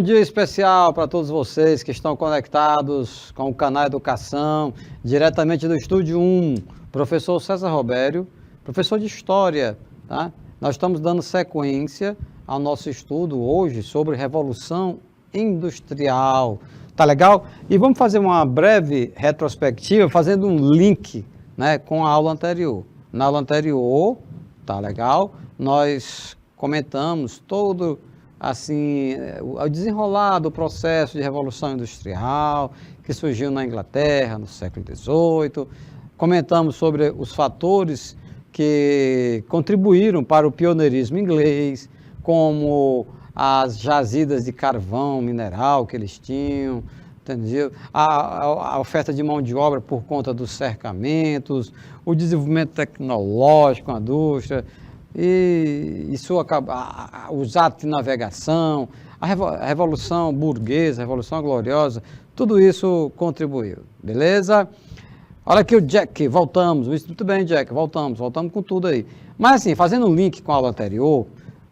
bom dia especial para todos vocês que estão conectados com o canal Educação, diretamente do Estúdio 1, professor César Robério, professor de História, tá? Nós estamos dando sequência ao nosso estudo hoje sobre Revolução Industrial, tá legal? E vamos fazer uma breve retrospectiva, fazendo um link, né, com a aula anterior. Na aula anterior, tá legal? Nós comentamos todo assim, o desenrolar do processo de Revolução Industrial, que surgiu na Inglaterra no século XVIII, comentamos sobre os fatores que contribuíram para o pioneirismo inglês, como as jazidas de carvão mineral que eles tinham, entendeu? A oferta de mão de obra por conta dos cercamentos, o desenvolvimento tecnológico, a indústria, e isso acaba, os atos de navegação, a Revolução Burguesa, a Revolução Gloriosa, tudo isso contribuiu, beleza? Olha aqui o Jack, voltamos, muito bem, Jack, voltamos com tudo aí. Mas assim, fazendo um link com a aula anterior,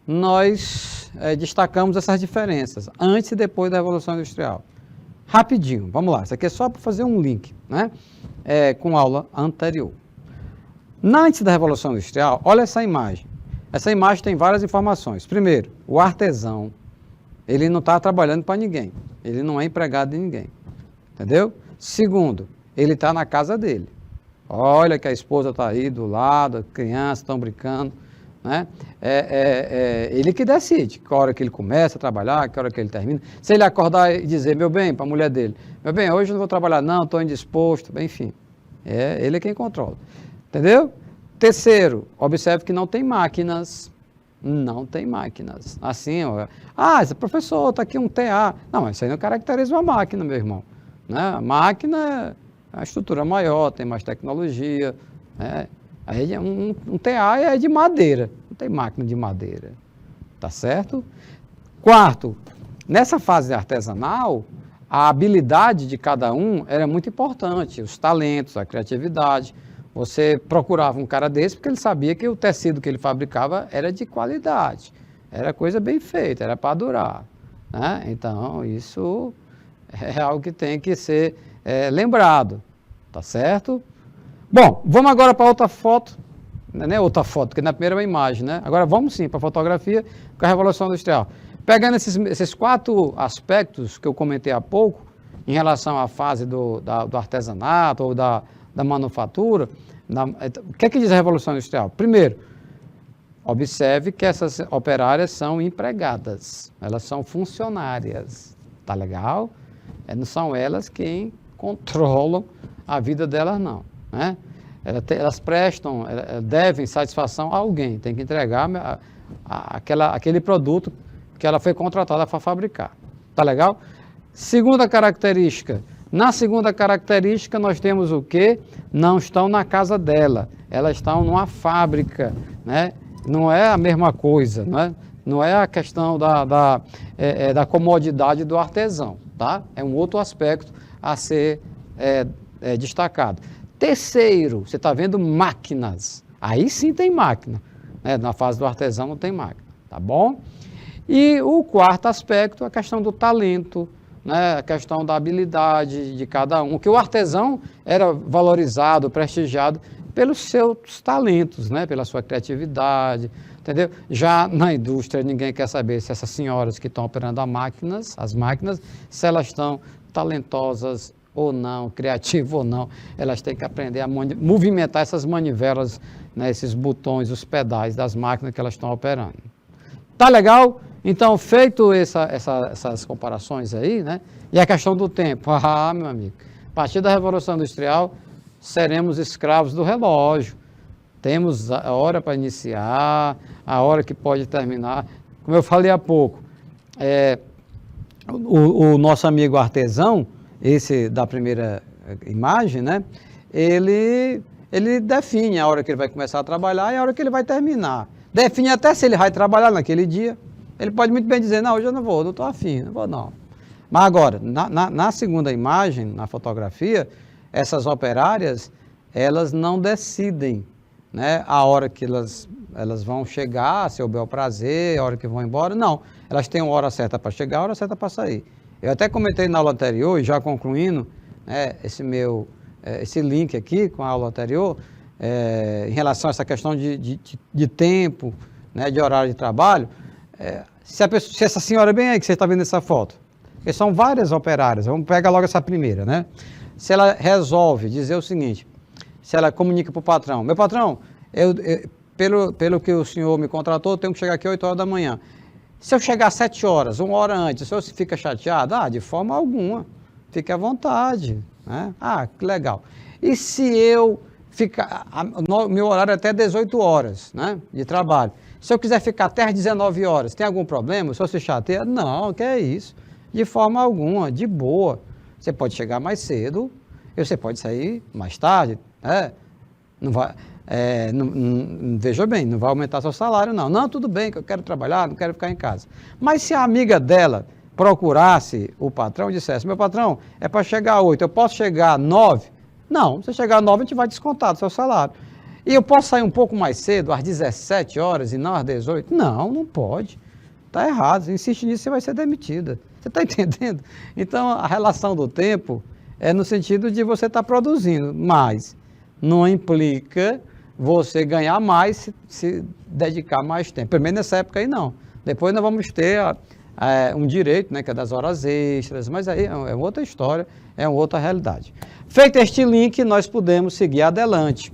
nós destacamos essas diferenças, antes e depois da Revolução Industrial. Rapidinho, vamos lá, isso aqui é só para fazer um link, né, com a aula anterior. Antes da Revolução Industrial, olha essa imagem. Essa imagem tem várias informações. Primeiro, o artesão, ele não está trabalhando para ninguém. Ele não é empregado de ninguém. Entendeu? Segundo, ele está na casa dele. Olha que a esposa está aí do lado, as crianças estão brincando, né? Ele que decide que hora que ele começa a trabalhar, que hora que ele termina. Se ele acordar e dizer, meu bem, para a mulher dele, meu bem, hoje eu não vou trabalhar não, estou indisposto, enfim. Ele é quem controla. Entendeu? Terceiro, observe que não tem máquinas. Não tem máquinas. Assim, esse professor, está aqui um TA. Não, isso aí não caracteriza uma máquina, meu irmão. Né? A máquina é uma estrutura maior, tem mais tecnologia. Né? Aí um TA é de madeira. Não tem máquina de madeira. Tá certo? Quarto, nessa fase artesanal, a habilidade de cada um era muito importante. Os talentos, a criatividade. Você procurava um cara desse porque ele sabia que o tecido que ele fabricava era de qualidade, era coisa bem feita, era para durar, né? Então, isso é algo que tem que ser lembrado, tá certo? Bom, vamos agora para outra foto, não é outra foto, porque na primeira é uma imagem, né? Agora vamos sim para a fotografia com a Revolução Industrial. Pegando esses quatro aspectos que eu comentei há pouco, em relação à fase do artesanato ou da manufatura, o que é que diz a Revolução Industrial? Primeiro, observe que essas operárias são empregadas, elas são funcionárias, tá legal? Não são elas quem controlam a vida delas, não, né? Elas prestam, devem satisfação a alguém, tem que entregar aquele produto que ela foi contratada para fabricar, tá legal? Segunda característica. Na segunda característica, nós temos o quê? Não estão na casa dela, elas estão numa fábrica, né? Não é a mesma coisa, né? Não é a questão da comodidade do artesão, tá? É um outro aspecto a ser destacado. Terceiro, você está vendo máquinas, aí sim tem máquina, né? Na fase do artesão não tem máquina, tá bom? E o quarto aspecto, a questão do talento, né, a questão da habilidade de cada um, que o artesão era valorizado, prestigiado pelos seus talentos, né, pela sua criatividade, entendeu? Já na indústria ninguém quer saber se essas senhoras que estão operando as máquinas, se elas estão talentosas ou não, criativas ou não, elas têm que aprender a movimentar essas manivelas, né, esses botões, os pedais das máquinas que elas estão operando. Tá legal? Então, feito essas comparações aí, né? E a questão do tempo. Meu amigo, a partir da Revolução Industrial, seremos escravos do relógio. Temos a hora para iniciar, a hora que pode terminar. Como eu falei há pouco, o nosso amigo artesão, esse da primeira imagem, né? Ele define a hora que ele vai começar a trabalhar e a hora que ele vai terminar. Define até se ele vai trabalhar naquele dia. Ele pode muito bem dizer, não, hoje eu não vou, não estou afim, não vou não. Mas agora, na segunda imagem, na fotografia, essas operárias, elas não decidem, né, a hora que elas elas vão chegar a seu bel prazer, a hora que vão embora. Não, elas têm uma hora certa para chegar, a hora certa para sair. Eu até comentei na aula anterior, e já concluindo, né, esse link aqui com a aula anterior, em relação a essa questão de tempo, né, de horário de trabalho, se essa senhora bem aí que você está vendo essa foto, porque são várias operárias, vamos pegar logo essa primeira, né? Se ela resolve dizer o seguinte, se ela comunica para o patrão, meu patrão, pelo que o senhor me contratou, eu tenho que chegar aqui às 8 horas da manhã. Se eu chegar às 7 horas, 1 hora antes, o senhor fica chateado? De forma alguma, fique à vontade, né? Que legal. E se eu ficar, meu horário é até 18 horas, né, de trabalho. Se eu quiser ficar até às 19 horas, tem algum problema? O senhor se chateia? Não, que é isso. De forma alguma, de boa. Você pode chegar mais cedo, e você pode sair mais tarde, né? Não vai, veja bem, não vai aumentar seu salário, não. Não, tudo bem, que eu quero trabalhar, não quero ficar em casa. Mas se a amiga dela procurasse o patrão e dissesse, meu patrão, é para chegar às 8, eu posso chegar às 9? Não, se você chegar às 9, a gente vai descontar do seu salário. E eu posso sair um pouco mais cedo, às 17 horas e não às 18? Não, não pode. Está errado. Se insiste nisso, você vai ser demitida. Você está entendendo? Então, a relação do tempo é no sentido de você estar produzindo, mas não implica você ganhar mais se dedicar mais tempo. Primeiro nessa época aí, não. Depois nós vamos ter um direito, né, que é das horas extras, mas aí é outra história, é uma outra realidade. Feito este link, nós podemos seguir adelante,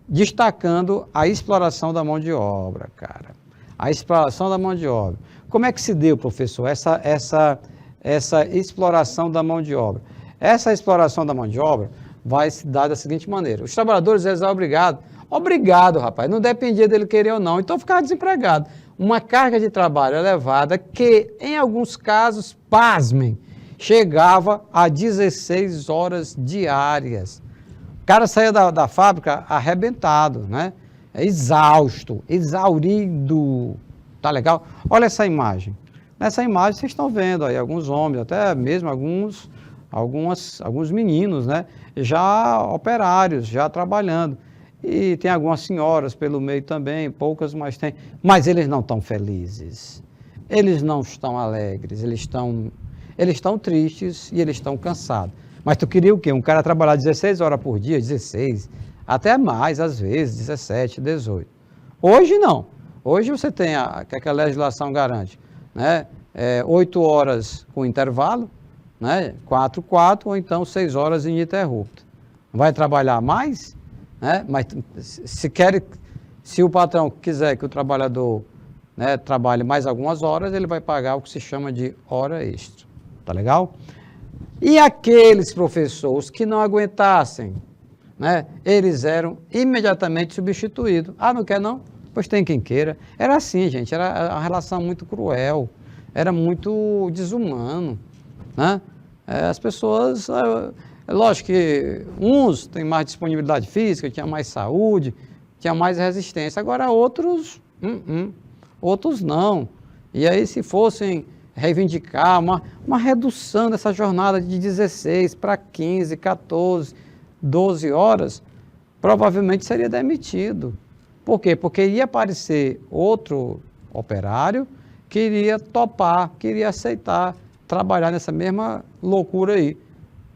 destacando a exploração da mão de obra, cara. A exploração da mão de obra. Como é que se deu, professor, essa exploração da mão de obra? Essa exploração da mão de obra vai se dar da seguinte maneira. Os trabalhadores, eles são obrigados. Obrigado, rapaz. Não dependia dele querer ou não. Então, ficava desempregado. Uma carga de trabalho elevada que, em alguns casos, pasmem, chegava a 16 horas diárias. O cara saía da fábrica arrebentado, né? Exausto, exaurido. Tá legal? Olha essa imagem. Nessa imagem vocês estão vendo aí alguns homens, até mesmo alguns meninos, né? Já operários, já trabalhando. E tem algumas senhoras pelo meio também, poucas, mas tem. Mas eles não estão felizes. Eles não estão alegres, eles estão tristes e eles estão cansados. Mas tu queria o quê? Um cara trabalhar 16 horas por dia, 16, até mais às vezes, 17, 18. Hoje não. Hoje você tem que a legislação garante, né? 8 horas com intervalo, né? 4, ou então 6 horas ininterrupta. Vai trabalhar mais, né? Mas se o patrão quiser que o trabalhador, né, trabalhe mais algumas horas, ele vai pagar o que se chama de hora extra. Tá legal? E aqueles professores que não aguentassem, né, eles eram imediatamente substituídos. Não quer não? Pois tem quem queira. Era assim, gente, era uma relação muito cruel, era muito desumano, né? As pessoas, lógico que uns têm mais disponibilidade física, tinham mais saúde, tinham mais resistência, agora outros, outros não. E aí se fossem reivindicar uma redução dessa jornada de 16 para 15, 14, 12 horas, provavelmente seria demitido. Por quê? Porque ia aparecer outro operário que iria topar, que iria aceitar trabalhar nessa mesma loucura aí.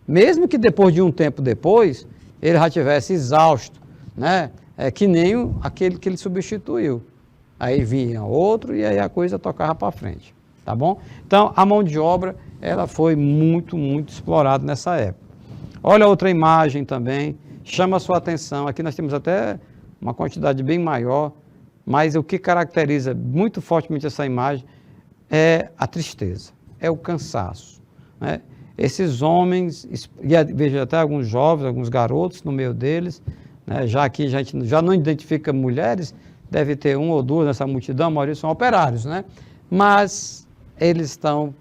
Mesmo que depois de um tempo depois, ele já tivesse exausto, né? Que nem aquele que ele substituiu. Aí vinha outro e aí a coisa tocava para frente. Tá bom? Então, a mão de obra, ela foi muito, muito explorada nessa época. Olha outra imagem também, chama a sua atenção. Aqui nós temos até uma quantidade bem maior, mas o que caracteriza muito fortemente essa imagem é a tristeza, é o cansaço, né? Esses homens, e vejo até alguns jovens, alguns garotos no meio deles, né? Já que a gente já não identifica mulheres, deve ter um ou duas nessa multidão, a maioria são operários, né? Mas eles estão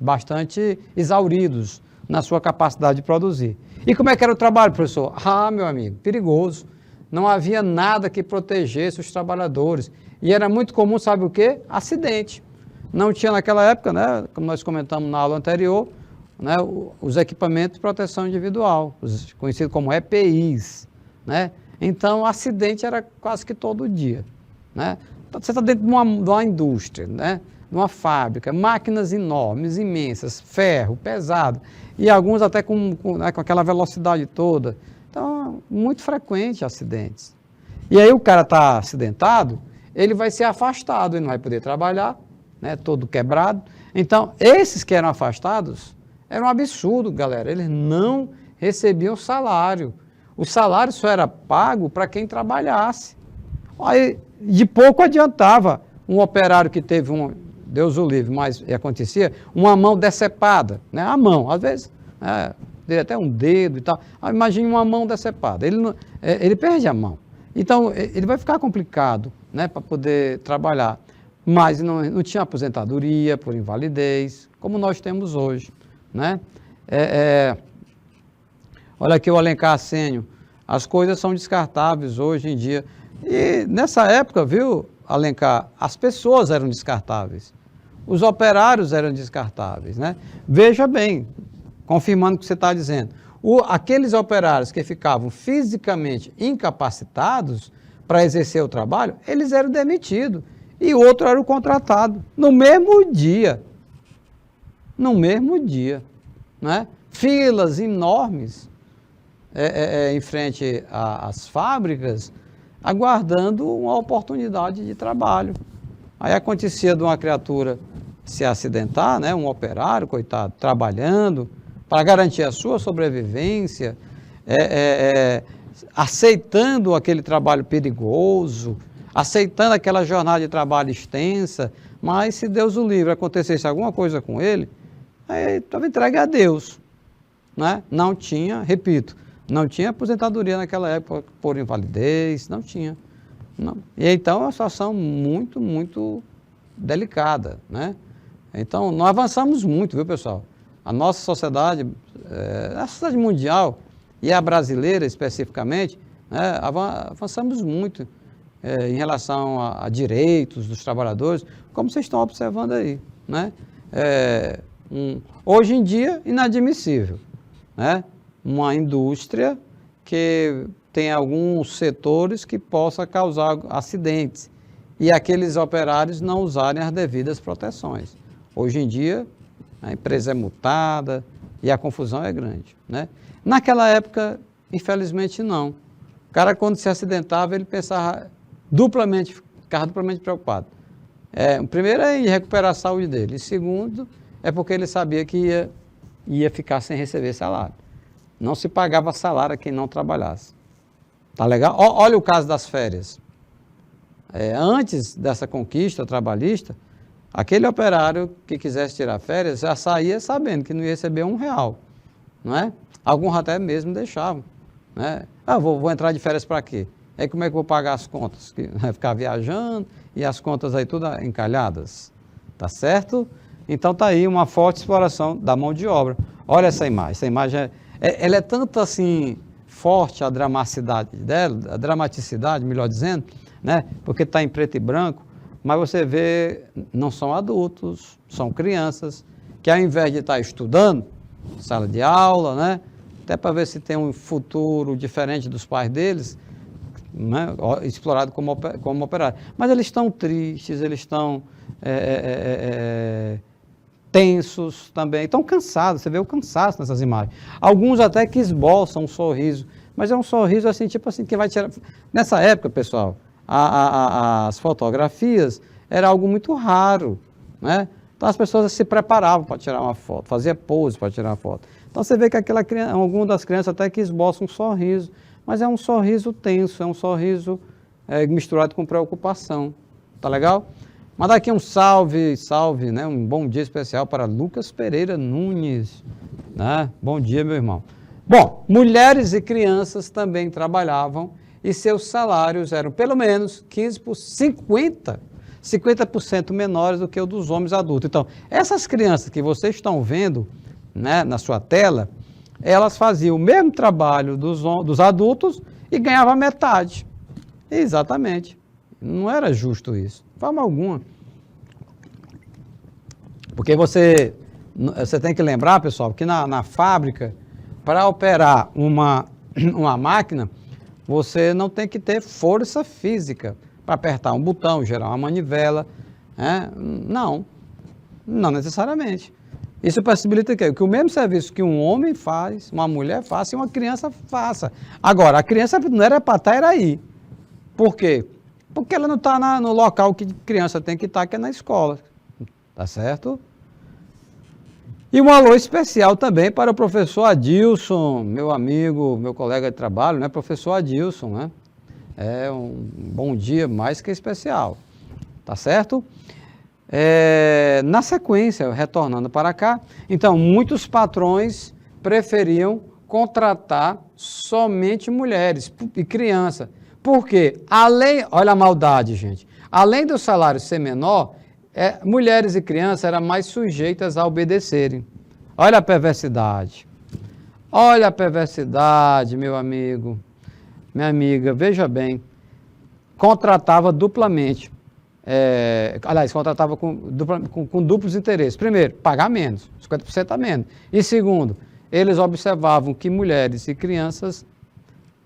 bastante exauridos na sua capacidade de produzir. E como é que era o trabalho, professor? Meu amigo, perigoso. Não havia nada que protegesse os trabalhadores. E era muito comum, sabe o quê? Acidente. Não tinha naquela época, né, como nós comentamos na aula anterior, né, os equipamentos de proteção individual, conhecidos como EPIs, né? Então, o acidente era quase que todo dia, né? Você está dentro de uma indústria, né? De uma fábrica, máquinas enormes, imensas, ferro, pesado, e alguns até com aquela velocidade toda. Então, muito frequente acidentes. E aí o cara está acidentado, ele vai ser afastado, ele não vai poder trabalhar, né? Todo quebrado. Então, esses que eram afastados, era um absurdo, galera, eles não recebiam salário. O salário só era pago para quem trabalhasse. Aí, de pouco adiantava um operário que teve Deus o livre, mas acontecia, uma mão decepada, né? A mão, às vezes, até um dedo e tal. Imagine uma mão decepada, ele perde a mão. Então, ele vai ficar complicado, né, para poder trabalhar. Mas não tinha aposentadoria por invalidez, como nós temos hoje, né? Olha aqui o Alencar Assênio, as coisas são descartáveis hoje em dia. E nessa época, viu, Alencar, as pessoas eram descartáveis, os operários eram descartáveis, né? Veja bem, confirmando o que você está dizendo, aqueles operários que ficavam fisicamente incapacitados para exercer o trabalho, eles eram demitidos e o outro era o contratado, no mesmo dia, né? Filas enormes em frente às fábricas, aguardando uma oportunidade de trabalho. Aí acontecia de uma criatura se acidentar, né? Um operário, coitado, trabalhando, para garantir a sua sobrevivência, aceitando aquele trabalho perigoso, aceitando aquela jornada de trabalho extensa, mas se Deus o livre, acontecesse alguma coisa com ele, aí estava entregue a Deus, né? Não tinha, repito, não tinha aposentadoria naquela época por invalidez, não tinha. Não. E então é uma situação muito, muito delicada, né? Então, nós avançamos muito, viu, pessoal? A nossa sociedade, a sociedade mundial e a brasileira especificamente, né, avançamos muito em relação a direitos dos trabalhadores, como vocês estão observando aí, né? Hoje em dia, inadmissível, né? Uma indústria que tem alguns setores que possa causar acidentes e aqueles operários não usarem as devidas proteções. Hoje em dia, a empresa é multada e a confusão é grande, né? Naquela época, infelizmente, não. O cara, quando se acidentava, ele pensava ficava duplamente preocupado. Primeiro é em recuperar a saúde dele, e segundo é porque ele sabia que ia ficar sem receber salário. Não se pagava salário a quem não trabalhasse. Tá legal? Olha o caso das férias. Antes dessa conquista trabalhista, aquele operário que quisesse tirar férias já saía sabendo que não ia receber R$1, não é? Alguns até mesmo deixavam, né? Vou entrar de férias para quê? Aí como é que eu vou pagar as contas? Vai ficar viajando e as contas aí todas encalhadas, tá certo? Então tá aí uma forte exploração da mão de obra. Olha essa imagem ela é tanto assim forte a dramaticidade dela, melhor dizendo, né? Porque está em preto e branco, mas você vê, não são adultos, são crianças, que ao invés de estar estudando, sala de aula, né? Até para ver se tem um futuro diferente dos pais deles, né? Explorado como operário. Mas eles estão tristes, eles estão tensos também, estão cansados, você vê o cansaço nessas imagens. Alguns até que esboçam um sorriso, mas é um sorriso assim, tipo assim, que vai tirar... Nessa época, pessoal, as fotografias era algo muito raro, né? Então as pessoas se preparavam para tirar uma foto, faziam pose para tirar uma foto. Então você vê que algumas das crianças até que esboçam um sorriso, mas é um sorriso tenso, é um sorriso misturado com preocupação, tá legal? Mandar aqui um salve, né? Um bom dia especial para Lucas Pereira Nunes, né? Bom dia, meu irmão. Bom, mulheres e crianças também trabalhavam e seus salários eram pelo menos 50% menores do que o dos homens adultos. Então, essas crianças que vocês estão vendo, né, na sua tela, elas faziam o mesmo trabalho dos adultos e ganhavam metade. Exatamente. Não era justo isso, de forma alguma. Porque você tem que lembrar, pessoal, que na fábrica, para operar uma máquina, você não tem que ter força física para apertar um botão, gerar uma manivela, né? Não necessariamente. Isso possibilita que o mesmo serviço que um homem faz, uma mulher faça e uma criança faça. Agora, a criança não era para estar, era aí. Por quê? Porque ela não está no local que criança tem que estar, que é na escola. Tá certo? E um alô especial também para o professor Adilson, meu amigo, meu colega de trabalho, né? Professor Adilson, né? É um bom dia mais que especial. Tá certo? Na sequência, retornando para cá, então, muitos patrões preferiam contratar somente mulheres e crianças. Por quê? Olha a maldade, gente. Além do salário ser menor, mulheres e crianças eram mais sujeitas a obedecerem. Olha a perversidade. Olha a perversidade, meu amigo, minha amiga, veja bem. Contratava duplamente. Contratava com duplos interesses. Primeiro, pagar menos, 50% a menos. E segundo, eles observavam que mulheres e crianças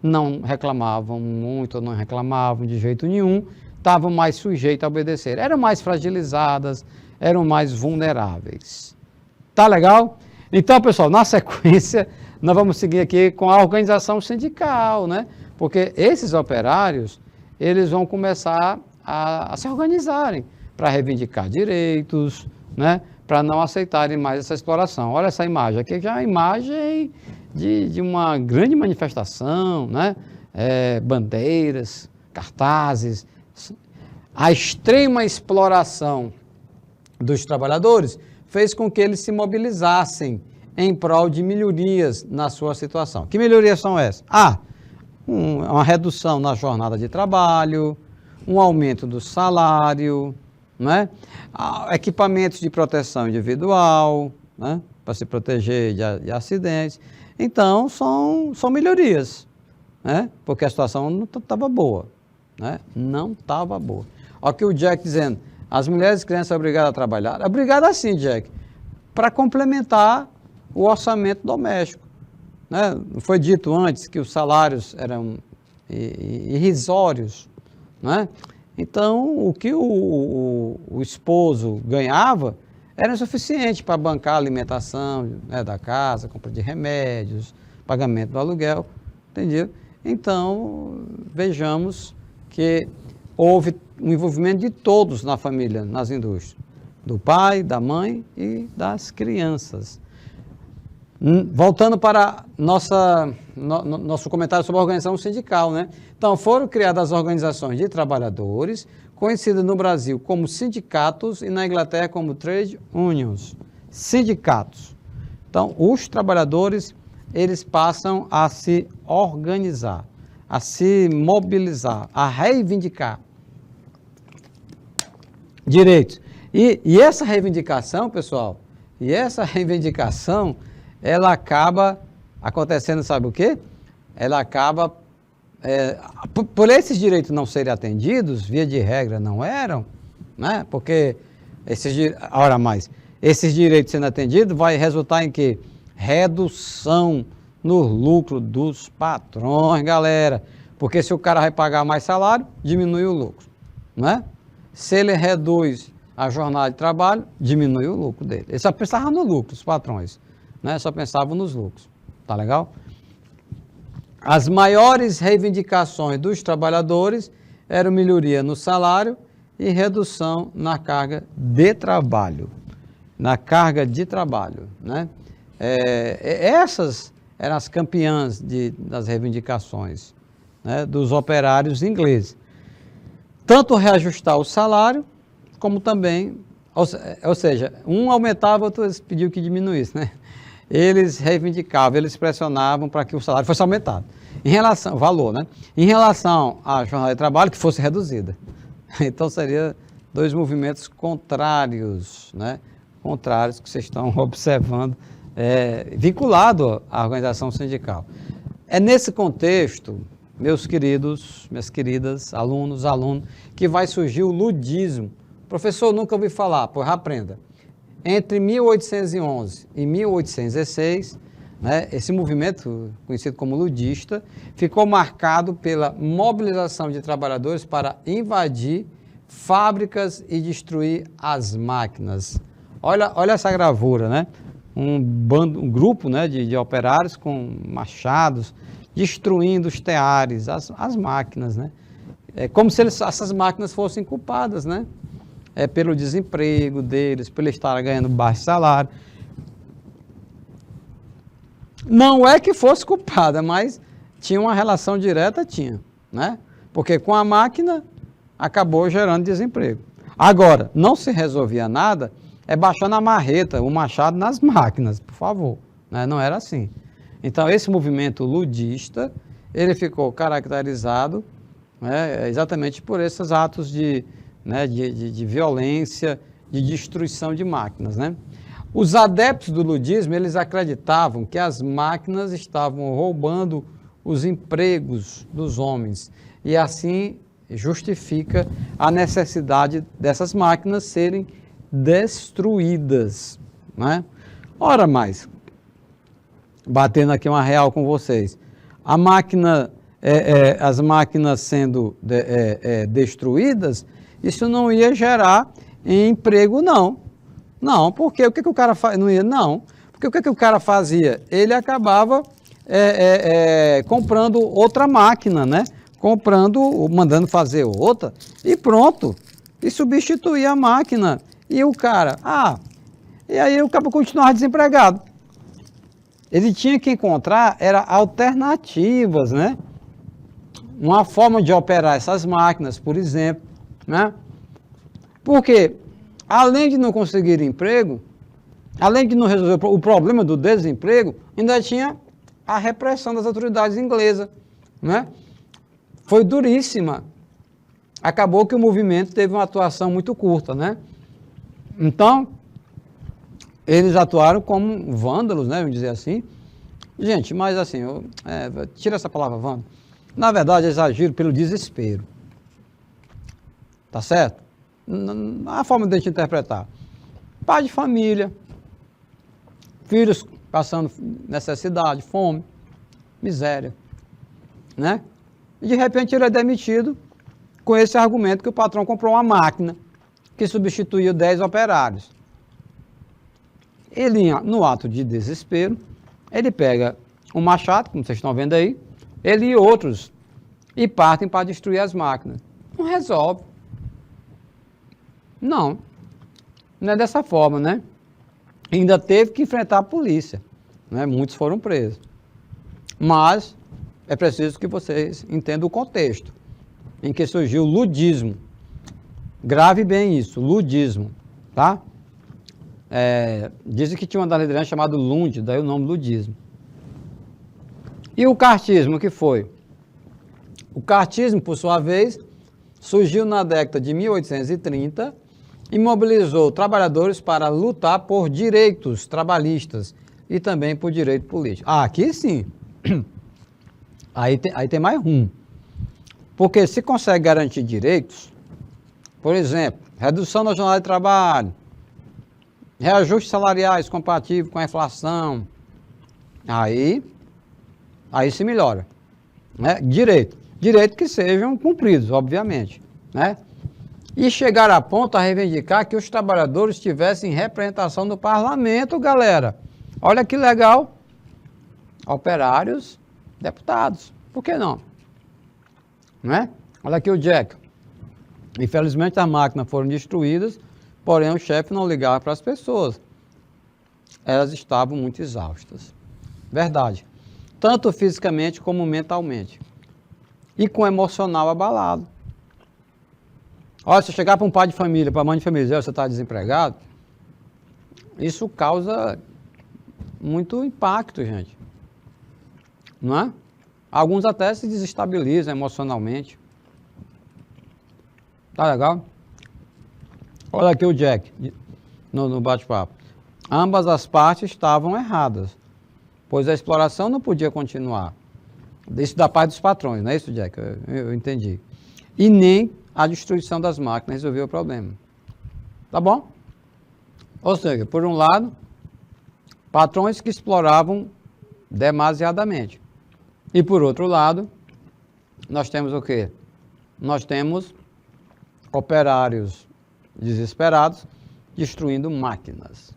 não reclamavam muito, não reclamavam de jeito nenhum, estavam mais sujeitas a obedecer. Eram mais fragilizadas, eram mais vulneráveis. Tá legal? Então, pessoal, na sequência, nós vamos seguir aqui com a organização sindical, né? Porque esses operários, eles vão começar a se organizarem para reivindicar direitos, né? Para não aceitarem mais essa exploração. Olha essa imagem aqui, que é uma imagem de uma grande manifestação, né? Bandeiras, cartazes. A extrema exploração dos trabalhadores fez com que eles se mobilizassem em prol de melhorias na sua situação. Que melhorias são essas? Uma redução na jornada de trabalho, um aumento do salário, né? Equipamentos de proteção individual, né? Para se proteger de acidentes. Então, são melhorias, né? Porque a situação não estava boa, né? Não estava boa. Olha aqui o Jack dizendo, as mulheres e crianças são obrigadas a trabalhar. Obrigada sim, Jack, para complementar o orçamento doméstico, né? Foi dito antes que os salários eram irrisórios, né? Então, o que o esposo ganhava era insuficiente para bancar a alimentação, né, da casa, compra de remédios, pagamento do aluguel, entendeu? Então, vejamos que houve um envolvimento de todos na família, nas indústrias, do pai, da mãe e das crianças. Voltando para nosso comentário sobre a organização sindical, né? Então, foram criadas as organizações de trabalhadores, conhecidas no Brasil como sindicatos e na Inglaterra como trade unions. Sindicatos. Então, os trabalhadores, eles passam a se organizar, a se mobilizar, a reivindicar direitos. E essa reivindicação, pessoal, ela acaba acontecendo, sabe o quê? Ela acaba, por esses direitos não serem atendidos, via de regra não eram, né? Porque esses direitos sendo atendidos vai resultar em quê? Redução no lucro dos patrões, galera. Porque se o cara vai pagar mais salário, diminui o lucro, né? Se ele reduz a jornada de trabalho, diminui o lucro dele. Ele só pensava no lucro, os patrões, né? Só pensavam nos lucros. Tá legal? As maiores reivindicações dos trabalhadores eram melhoria no salário e redução na carga de trabalho. Né? Essas eram as campeãs das reivindicações, né, dos operários ingleses. Tanto reajustar o salário, como também, ou seja, um aumentava, outro pediu que diminuísse, né? Eles reivindicavam, eles pressionavam para que o salário fosse aumentado. Valor, né? Em relação à jornada de trabalho, que fosse reduzida. Então, seria dois movimentos contrários, né? Contrários que vocês estão observando, vinculado à organização sindical. É nesse contexto, meus queridos, minhas queridas, alunos, que vai surgir o ludismo. Professor, nunca ouvi falar, pois aprenda. Entre 1811 e 1816, né, esse movimento, conhecido como ludista, ficou marcado pela mobilização de trabalhadores para invadir fábricas e destruir as máquinas. Olha essa gravura, né? Um grupo, né, de operários com machados, destruindo os teares, as máquinas, né? É como se essas máquinas fossem culpadas, né? Pelo desemprego deles, por eles estarem ganhando baixo salário. Não é que fosse culpada, mas tinha uma relação direta, tinha, né? Porque com a máquina acabou gerando desemprego. Agora, não se resolvia nada baixando a marreta, o machado nas máquinas, por favor, né? Não era assim. Então, esse movimento ludista, ele ficou caracterizado, né, exatamente por esses atos de violência, de destruição de máquinas, né? Os adeptos do ludismo, eles acreditavam que as máquinas estavam roubando os empregos dos homens e assim justifica a necessidade dessas máquinas serem destruídas, né? Ora mais, batendo aqui uma real com vocês, a máquina, as máquinas sendo destruídas, isso não ia gerar emprego, não. Não, porque o que o cara fazia? Não ia, não. Porque o que o cara fazia? Ele acabava comprando outra máquina, né? Mandando fazer outra e pronto. E substituía a máquina. E o cara, e aí o cara continuava desempregado. Ele tinha que encontrar alternativas, né? Uma forma de operar essas máquinas, por exemplo, né? Porque, além de não conseguir emprego, além de não resolver o problema do desemprego, ainda tinha a repressão das autoridades inglesas, né? Foi duríssima. Acabou que o movimento teve uma atuação muito curta, né? Então, eles atuaram como vândalos, né? Vamos dizer assim. Gente, mas assim, tira essa palavra vândalo. Na verdade, eles agiram pelo desespero. Tá certo? A forma de a gente interpretar. Pai de família, filhos passando necessidade, fome, miséria, né? E de repente ele é demitido com esse argumento que o patrão comprou uma máquina que substituiu 10 operários. Ele, no ato de desespero, ele pega um machado, como vocês estão vendo aí, ele e outros, e partem para destruir as máquinas. Não resolve. Não é dessa forma, né? Ainda teve que enfrentar a polícia, né? Muitos foram presos. Mas é preciso que vocês entendam o contexto em que surgiu o ludismo. Grave bem isso, ludismo, tá? Dizem que tinha uma das lideranças chamada Lund, daí o nome ludismo. E o cartismo, o que foi? O cartismo, por sua vez, surgiu na década de 1830 e mobilizou trabalhadores para lutar por direitos trabalhistas e também por direito político. Aqui sim. Aí tem mais rumo. Porque se consegue garantir direitos, por exemplo, redução da jornada de trabalho, reajustes salariais compatíveis com a inflação, aí se melhora, né? Direito que sejam cumpridos, obviamente, né? E chegar a ponto a reivindicar que os trabalhadores tivessem representação no parlamento, galera. Olha que legal. Operários, deputados. Por que não? Né? Olha aqui o Jack. Infelizmente as máquinas foram destruídas, porém o chefe não ligava para as pessoas. Elas estavam muito exaustas. Verdade. Tanto fisicamente como mentalmente. E com o emocional abalado. Olha, se chegar para um pai de família, para a mãe de família, dizer, você está desempregado, isso causa muito impacto, gente. Não é? Alguns até se desestabilizam emocionalmente. Tá legal? Olha aqui o Jack, no bate-papo. Ambas as partes estavam erradas, pois a exploração não podia continuar. Isso da parte dos patrões, não é isso, Jack? Eu entendi. E nem a destruição das máquinas resolveu o problema. Tá bom? Ou seja, por um lado, patrões que exploravam demasiadamente. E por outro lado, nós temos o quê? Nós temos operários desesperados destruindo máquinas,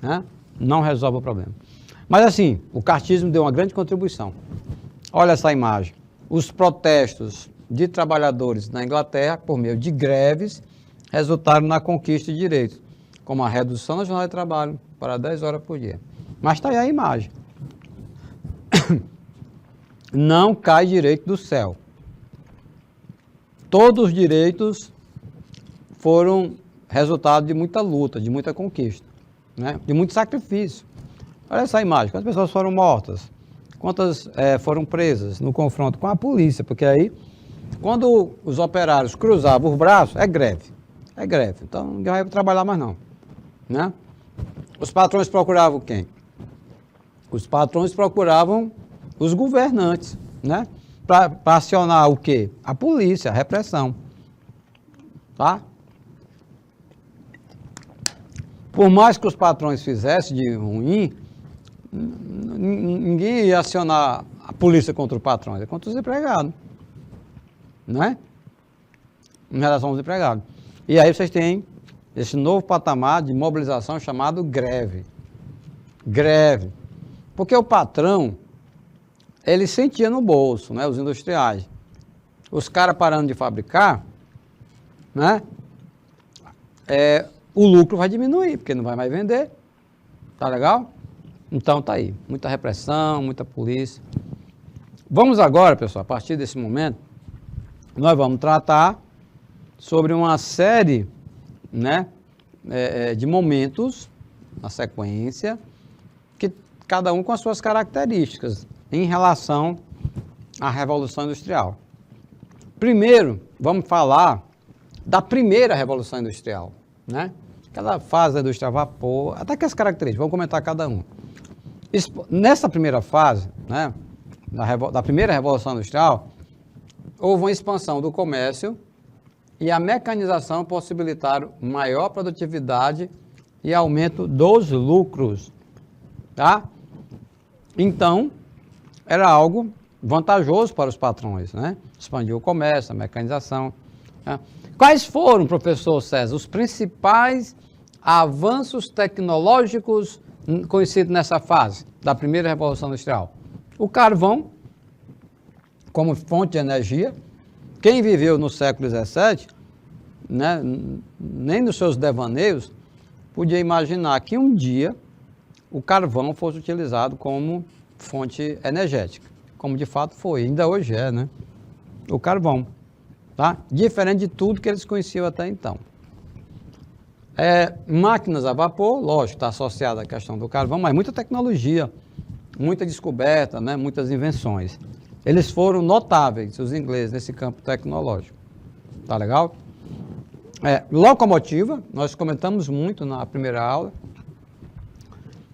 né? Não resolve o problema. Mas assim, o cartismo deu uma grande contribuição. Olha essa imagem. Os protestos de trabalhadores na Inglaterra, por meio de greves, resultaram na conquista de direitos, como a redução da jornada de trabalho para 10 horas por dia. Mas está aí a imagem. Não cai direito do céu. Todos os direitos foram resultado de muita luta, de muita conquista, né? De muito sacrifício. Olha essa imagem, quantas pessoas foram mortas, quantas foram presas no confronto com a polícia, porque aí, quando os operários cruzavam os braços, é greve, então ninguém vai trabalhar mais não, né? Os patrões procuravam quem? Os patrões procuravam os governantes, né? Para acionar o quê? A polícia, a repressão, tá? Por mais que os patrões fizessem de ruim, ninguém ia acionar a polícia contra o patrão, é contra os empregados, não é? Em relação aos empregados. E aí vocês têm esse novo patamar de mobilização chamado greve. Greve. Porque o patrão, ele sentia no bolso, né, os industriais. Os caras parando de fabricar, né, o lucro vai diminuir, porque não vai mais vender. Tá legal? Então tá aí, muita repressão, muita polícia. Vamos agora, pessoal, a partir desse momento, nós vamos tratar sobre uma série, né, de momentos na sequência, que cada um com as suas características em relação à Revolução Industrial. Primeiro, vamos falar da primeira Revolução Industrial, né? Aquela fase da indústria a vapor, até que as características, vamos comentar cada um. Nessa primeira fase, né, da primeira Revolução Industrial, houve uma expansão do comércio e a mecanização possibilitaram maior produtividade e aumento dos lucros, tá? Então, era algo vantajoso para os patrões, né? Expandiu o comércio, a mecanização, né? Quais foram, professor César, os principais avanços tecnológicos conhecidos nessa fase da primeira Revolução Industrial? O carvão, como fonte de energia. Quem viveu no século XVII, né, nem nos seus devaneios, podia imaginar que um dia o carvão fosse utilizado como fonte energética, como de fato foi, ainda hoje é, né? O carvão, tá? Diferente de tudo que eles conheciam até então. Máquinas a vapor, lógico, está associada à questão do carvão, mas muita tecnologia, muita descoberta, né? Muitas invenções. Eles foram notáveis, os ingleses, nesse campo tecnológico. Tá legal? Locomotiva, nós comentamos muito na primeira aula.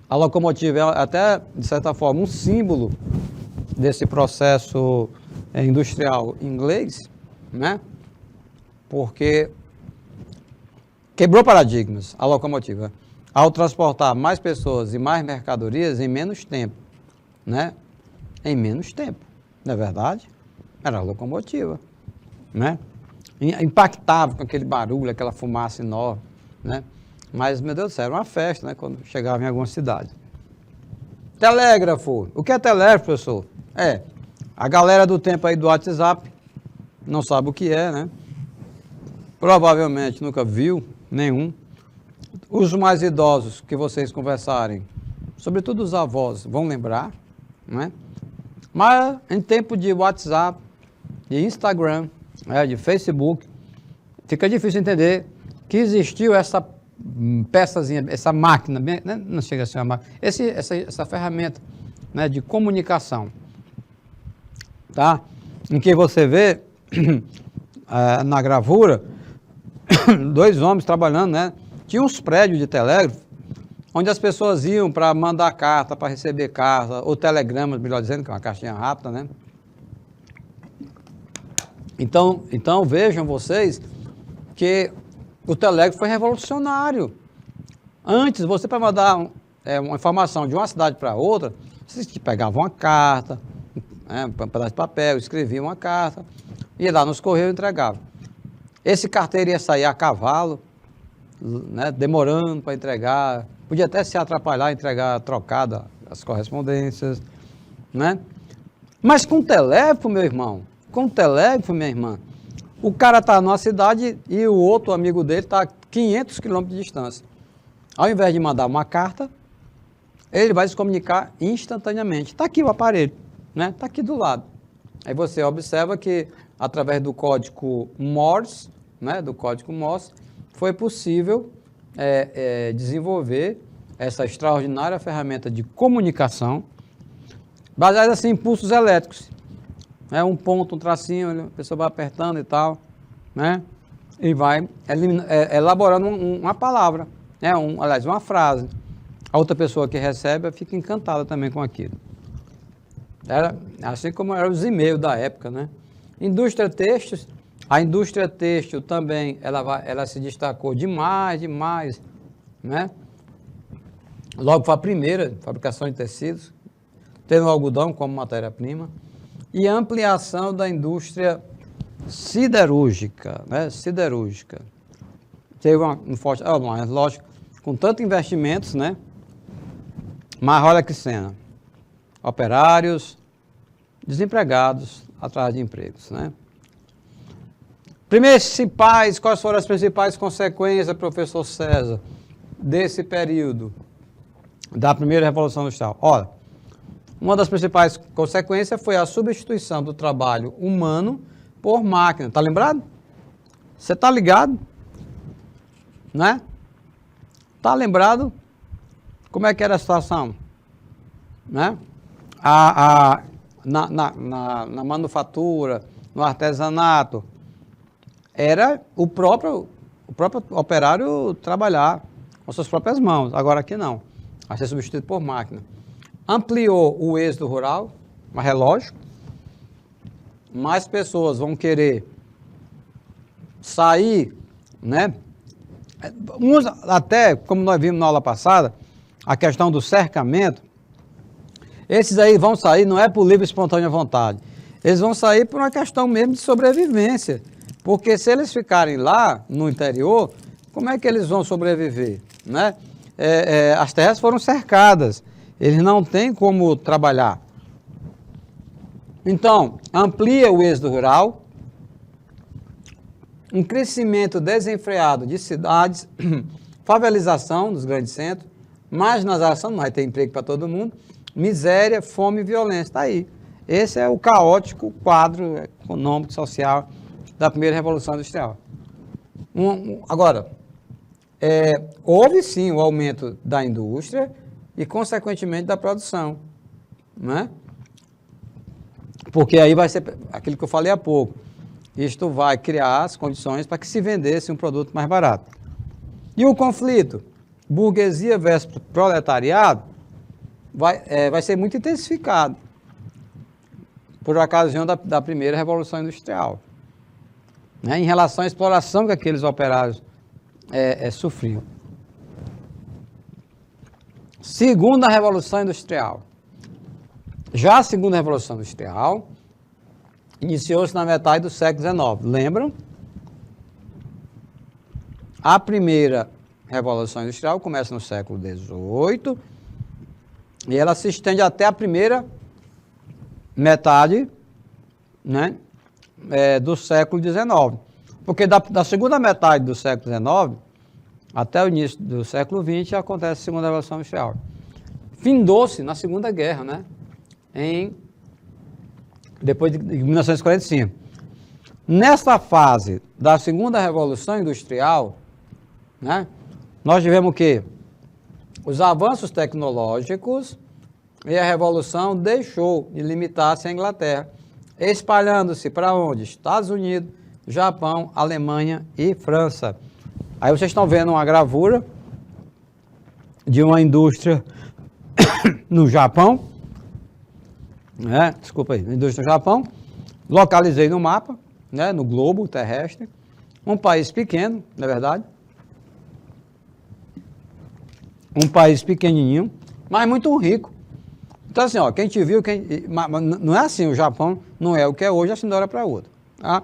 A locomotiva é até, de certa forma, um símbolo desse processo industrial inglês, né? Porque quebrou paradigmas a locomotiva, ao transportar mais pessoas e mais mercadorias em menos tempo, né? Em menos tempo, não é verdade? Era a locomotiva, né? Impactava com aquele barulho, aquela fumaça enorme, né? Mas, meu Deus do céu, era uma festa, né? Quando chegava em alguma cidade. Telégrafo. O que é telégrafo, professor? A galera do tempo aí do WhatsApp não sabe o que é, né? Provavelmente nunca viu nenhum. Os mais idosos que vocês conversarem, sobretudo os avós, vão lembrar, né? Mas em tempo de WhatsApp, de Instagram, de Facebook, fica difícil entender que existiu essa peçazinha, essa máquina, né? Não chega a ser uma máquina, essa ferramenta, né, de comunicação, tá? Em que você vê na gravura dois homens trabalhando, né? Tinha uns prédios de telégrafo onde as pessoas iam para mandar carta, para receber carta, ou telegramas, melhor dizendo, que é uma caixinha rápida, né? Então vejam vocês que o telégrafo foi revolucionário. Antes, você para mandar uma informação de uma cidade para outra, Vocês pegavam uma carta, né, um pedaço de papel, escreviam uma carta, ia lá nos correios e entregava. Esse carteiro ia sair a cavalo, né, demorando para entregar, podia até se atrapalhar, entregar trocada as correspondências, né? Mas com o teléfono, meu irmão, com o teléfono, minha irmã, o cara está numa cidade e o outro amigo dele está a 500 quilômetros de distância. Ao invés de mandar uma carta, ele vai se comunicar instantaneamente. Está aqui o aparelho, né? Está aqui do lado. Aí você observa que, através do código Morse, né, foi possível desenvolver essa extraordinária ferramenta de comunicação, baseada assim, em impulsos elétricos. Um ponto, um tracinho, a pessoa vai apertando e tal, né? E vai elaborando uma palavra, né? Aliás, uma frase. A outra pessoa que recebe fica encantada também com aquilo. Era assim como eram os e-mails da época, né? Indústria têxtil, a indústria têxtil também, ela se destacou demais, né? Logo foi a primeira fabricação de tecidos, tendo o algodão como matéria-prima, e a ampliação da indústria siderúrgica, né? Siderúrgica. Teve um forte, mas lógico, com tanto investimentos, né? Mas olha que cena, operários, desempregados atrás de empregos, né? Quais foram as principais consequências, professor César, desse período da primeira Revolução Industrial? Olha, uma das principais consequências foi a substituição do trabalho humano por máquina. Está lembrado? Você está ligado? Né? Está lembrado? Como é que era a situação? Né? Na manufatura, no artesanato, era o próprio operário trabalhar com suas próprias mãos. Agora aqui não. Vai ser substituído por máquina. Ampliou o êxodo rural, mas é lógico. Mais pessoas vão querer sair, né? Uns até, como nós vimos na aula passada, a questão do cercamento. Esses aí vão sair, não é por livre e espontânea vontade. Eles vão sair por uma questão mesmo de sobrevivência. Porque se eles ficarem lá, no interior, como é que eles vão sobreviver? Né? As terras foram cercadas. Eles não têm como trabalhar. Então, amplia o êxodo rural, um crescimento desenfreado de cidades, favelização dos grandes centros, marginalização, não vai ter emprego para todo mundo, miséria, fome e violência. Está aí. Esse é o caótico quadro econômico, social da primeira Revolução Industrial. Agora, houve sim o aumento da indústria e, consequentemente, da produção, né? Porque aí vai ser aquilo que eu falei há pouco. Isto vai criar as condições para que se vendesse um produto mais barato. E o conflito burguesia versus proletariado vai ser muito intensificado por ocasião da primeira Revolução Industrial, né, em relação à exploração que aqueles operários sofriam. Segunda Revolução Industrial. Já a segunda Revolução Industrial iniciou-se na metade do século XIX. Lembram? A primeira Revolução Industrial começa no século XVIII e ela se estende até a primeira metade, né, do século XIX. Porque da segunda metade do século XIX até o início do século XX acontece a segunda Revolução Industrial. Findou-se na Segunda Guerra, né? Depois de 1945. Nessa fase da segunda Revolução Industrial, né, nós tivemos o quê? Os avanços tecnológicos e a Revolução deixou de limitar-se à Inglaterra, espalhando-se para onde? Estados Unidos, Japão, Alemanha e França. Aí vocês estão vendo uma gravura de uma indústria no Japão, né? Desculpa aí, indústria no Japão, localizei no mapa, né? No globo terrestre, um país pequeno, na verdade, um país pequenininho, mas muito rico. Então, assim, ó, quem te viu, mas não é assim, o Japão não é o que é hoje, assim, de uma hora para outra. Tá?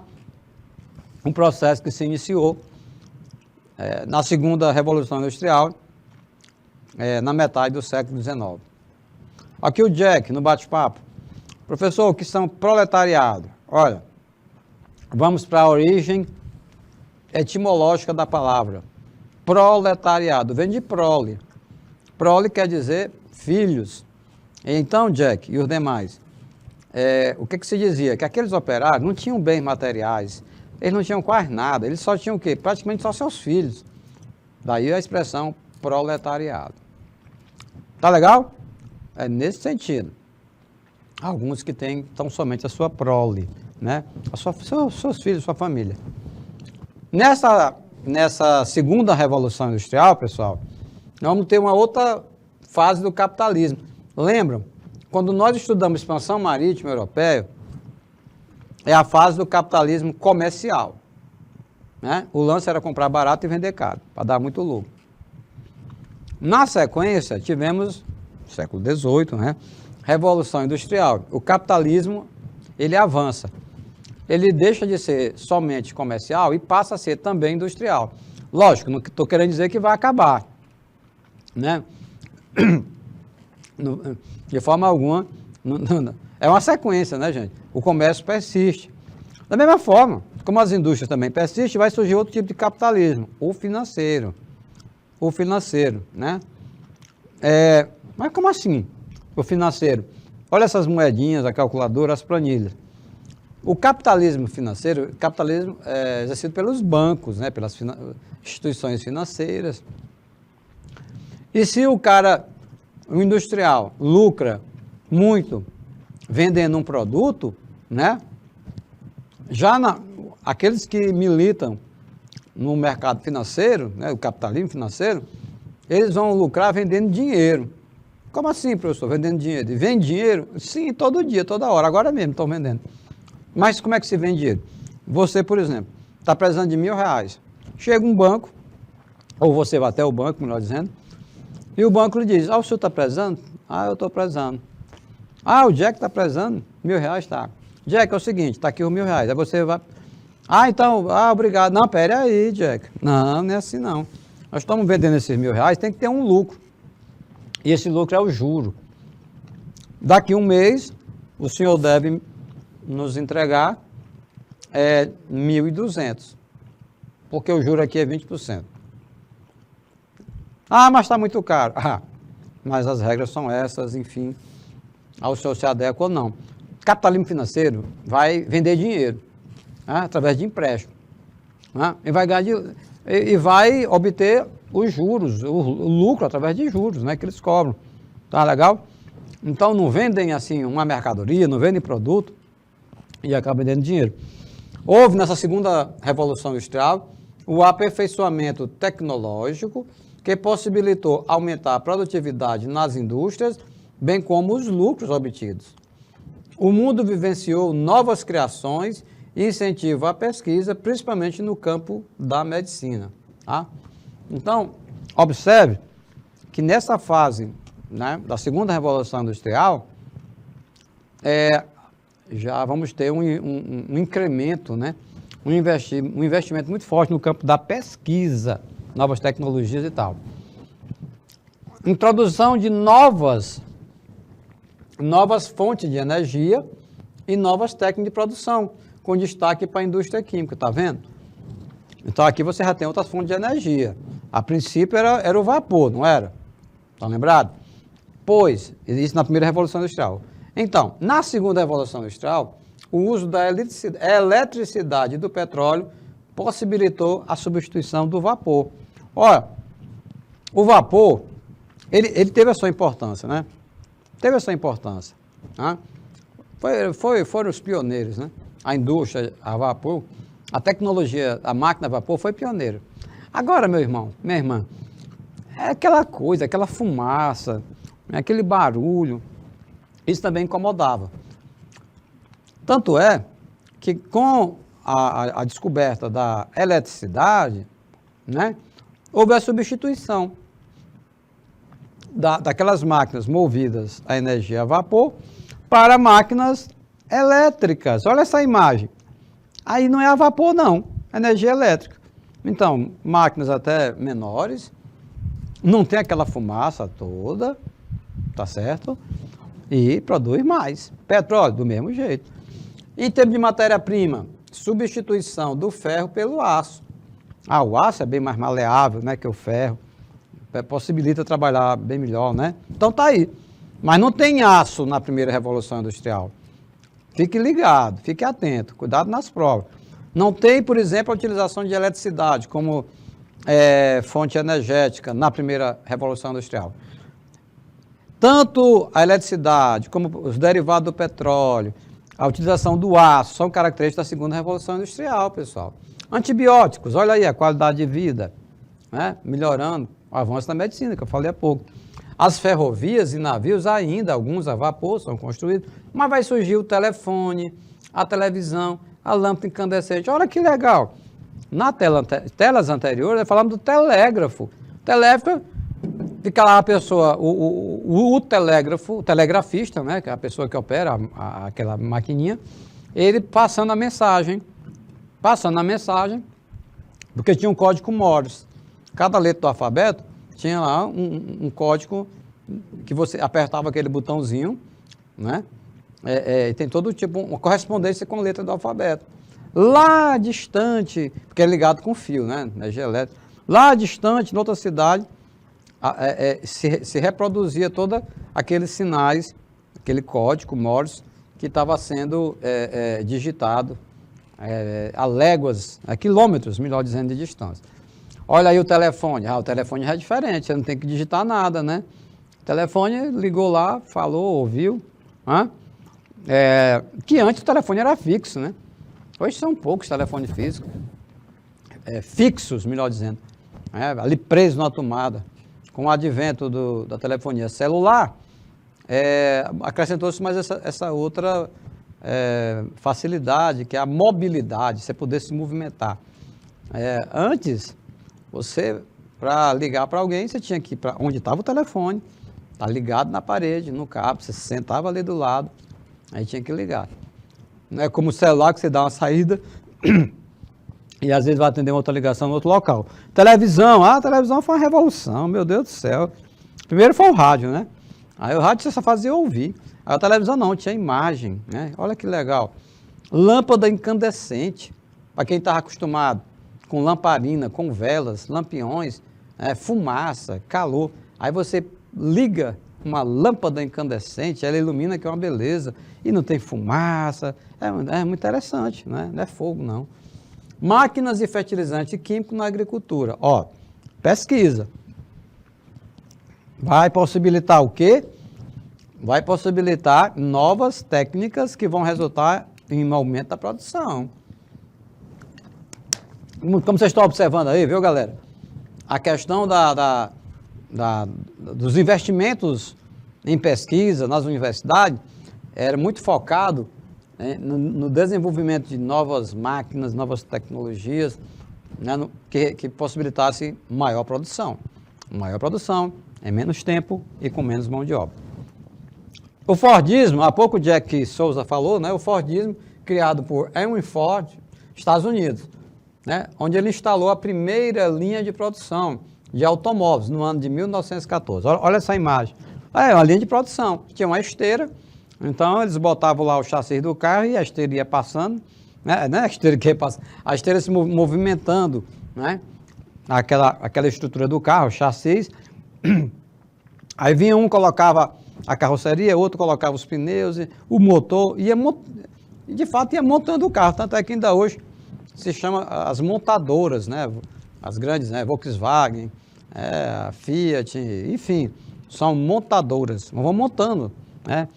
Um processo que se iniciou na segunda Revolução Industrial, na metade do século XIX. Aqui o Jack, no bate-papo. Professor, o que são proletariado? Olha, vamos para a origem etimológica da palavra. Proletariado, vem de prole. Prole quer dizer filhos. Então, Jack e os demais, o que se dizia? Que aqueles operários não tinham bens materiais, eles não tinham quase nada, eles só tinham o quê? Praticamente só seus filhos. Daí a expressão proletariado. Tá legal? É nesse sentido. Alguns que têm tão somente a sua prole, né? Seus filhos, sua família. Nessa segunda Revolução Industrial, pessoal, nós vamos ter uma outra fase do capitalismo. Lembram? Quando nós estudamos expansão marítima europeia, é a fase do capitalismo comercial. Né? O lance era comprar barato e vender caro, para dar muito lucro. Na sequência, tivemos, século XVIII, né? Revolução Industrial. O capitalismo, ele avança. Ele deixa de ser somente comercial e passa a ser também industrial. Lógico, não estou querendo dizer que vai acabar, né? De forma alguma, é uma sequência, né, gente? O comércio persiste. Da mesma forma, como as indústrias também persistem, vai surgir outro tipo de capitalismo, o financeiro. O financeiro, né? Mas como assim, o financeiro? Olha essas moedinhas, a calculadora, as planilhas. O capitalismo financeiro, capitalismo é exercido pelos bancos, né? Pelas instituições financeiras. E se o industrial, lucra muito vendendo um produto, né? Aqueles que militam no mercado financeiro, né, o capitalismo financeiro, eles vão lucrar vendendo dinheiro. Como assim, professor? Vendendo dinheiro? Vende dinheiro? Sim, todo dia, toda hora. Agora mesmo estão vendendo. Mas como é que se vende dinheiro? Você, por exemplo, está precisando de R$1.000. Chega um banco, ou você vai até o banco, melhor dizendo, e o banco lhe diz, o senhor está precisando? Eu estou precisando. O Jack está precisando? R$1.000, tá. Jack, é o seguinte, está aqui os R$1.000. Aí você vai... então, obrigado. Não, pera aí, Jack. Não é assim não. Nós estamos vendendo esses R$1.000, tem que ter um lucro. E esse lucro é o juro. Daqui um mês, o senhor deve nos entregar 1.200. Porque o juro aqui é 20%. Mas está muito caro. Mas as regras são essas, enfim. O senhor se adequa ou não. Capitalismo financeiro vai vender dinheiro, através de empréstimo. E vai ganhar e vai obter os juros, o lucro através de juros, né, que eles cobram. Tá legal? Então não vendem assim uma mercadoria, não vendem produto e acabam vendendo dinheiro. Houve nessa segunda Revolução Industrial o aperfeiçoamento tecnológico que possibilitou aumentar a produtividade nas indústrias, bem como os lucros obtidos. O mundo vivenciou novas criações e incentiva a pesquisa, principalmente no campo da medicina. Tá? Então, observe que nessa fase, né, da segunda Revolução Industrial, já vamos ter um incremento, né, um investimento muito forte no campo da pesquisa, novas tecnologias e tal. Introdução de novas fontes de energia e novas técnicas de produção, com destaque para a indústria química, tá vendo? Então aqui você já tem outras fontes de energia. A princípio era o vapor, não era? Tá lembrado? Pois, isso na primeira Revolução Industrial. Então, na segunda Revolução Industrial, o uso da eletricidade do petróleo possibilitou a substituição do vapor. Olha, o vapor, ele teve a sua importância, né? Teve essa importância. Né? Foram os pioneiros, né? A indústria a vapor, a tecnologia, a máquina a vapor foi pioneira. Agora, meu irmão, minha irmã, é aquela coisa, aquela fumaça, aquele barulho, isso também incomodava. Tanto é que com a descoberta da eletricidade, né, houve a substituição. daquelas máquinas movidas a energia a vapor para máquinas elétricas. Olha essa imagem. Aí não é a vapor, não. É energia elétrica. Então, máquinas até menores, não tem aquela fumaça toda, tá certo? E produz mais. Petróleo, do mesmo jeito. Em termos de matéria-prima, substituição do ferro pelo aço. O aço é bem mais maleável, né, que o ferro. Possibilita trabalhar bem melhor, né? Então tá aí. Mas não tem aço na primeira revolução industrial. Fique ligado, fique atento, cuidado nas provas. Não tem, por exemplo, a utilização de eletricidade como fonte energética na primeira revolução industrial. Tanto a eletricidade como os derivados do petróleo, a utilização do aço são características da segunda revolução industrial, pessoal. Antibióticos, olha aí a qualidade de vida, né? Melhorando. O avanço da medicina, que eu falei há pouco. As ferrovias e navios ainda, alguns a vapor, são construídos, mas vai surgir o telefone, a televisão, a lâmpada incandescente. Olha que legal. Na telas anteriores, falamos do telégrafo. Telégrafo, fica lá a pessoa, o telégrafo, o telegrafista, né, que é a pessoa que opera aquela maquininha, ele passando a mensagem, porque tinha um código Morse. Cada letra do alfabeto tinha lá um código que você apertava aquele botãozinho, né? Tem todo tipo, uma correspondência com a letra do alfabeto. Lá distante, porque é ligado com fio, né? Energia elétrica. Lá distante, em outra cidade, se reproduzia todos aqueles sinais, aquele código Morse que estava sendo digitado a léguas, a quilômetros, melhor dizendo, de distância. Olha aí o telefone. O telefone já é diferente, você não tem que digitar nada, né? O telefone ligou lá, falou, ouviu. Que antes o telefone era fixo, né? Hoje são poucos telefones físicos. Fixos, melhor dizendo. Ali preso na tomada. Com o advento da telefonia celular, acrescentou-se mais essa outra facilidade, que é a mobilidade, você poder se movimentar. Antes, você, para ligar para alguém, você tinha que ir para onde estava o telefone, tá ligado na parede, no cabo, você sentava ali do lado, aí tinha que ligar. Não é como o celular que você dá uma saída e às vezes vai atender uma outra ligação em outro local. Televisão, a televisão foi uma revolução, meu Deus do céu. Primeiro foi o rádio, né? Aí o rádio você só fazia ouvir. Aí a televisão não, tinha imagem, né? Olha que legal. Lâmpada incandescente, para quem estava acostumado com lamparina, com velas, lampiões, fumaça, calor. Aí você liga uma lâmpada incandescente, ela ilumina, que é uma beleza, e não tem fumaça, é muito interessante, né? Não é fogo, não. Máquinas e fertilizante químico na agricultura. Pesquisa. Vai possibilitar o quê? Vai possibilitar novas técnicas que vão resultar em um aumento da produção. Como vocês estão observando aí, viu, galera? A questão dos investimentos em pesquisa nas universidades era muito focado, né, no desenvolvimento de novas máquinas, novas tecnologias, né, que possibilitasse maior produção. Maior produção, em menos tempo e com menos mão de obra. O Fordismo, há pouco o Jack Souza falou, né, o Fordismo, criado por Henry Ford, Estados Unidos, né, onde ele instalou a primeira linha de produção de automóveis no ano de 1914. Olha essa imagem. Uma linha de produção. Tinha uma esteira, então eles botavam lá o chassi do carro e a esteira ia passando, né? Não é a esteira que ia passando, a esteira se movimentando, né? Aquela estrutura do carro, o chassi. Aí vinha um, colocava a carroceria, outro colocava os pneus, o motor, e de fato ia montando o carro. Tanto é que ainda hoje se chama as montadoras, né? As grandes, né? Volkswagen, a Fiat, enfim, são montadoras, vão montando, né?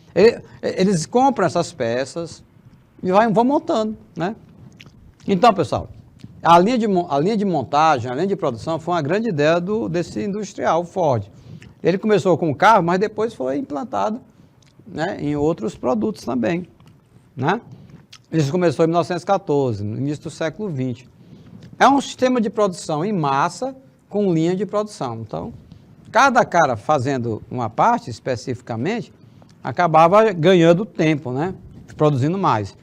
Eles compram essas peças e vão montando, né? Então, pessoal, a linha de montagem, a linha de produção foi uma grande ideia desse industrial, Ford. Ele começou com o carro, mas depois foi implantado, né, em outros produtos também, né? Isso começou em 1914, no início do século XX. É um sistema de produção em massa com linha de produção. Então, cada cara fazendo uma parte especificamente, acabava ganhando tempo, né? Produzindo mais.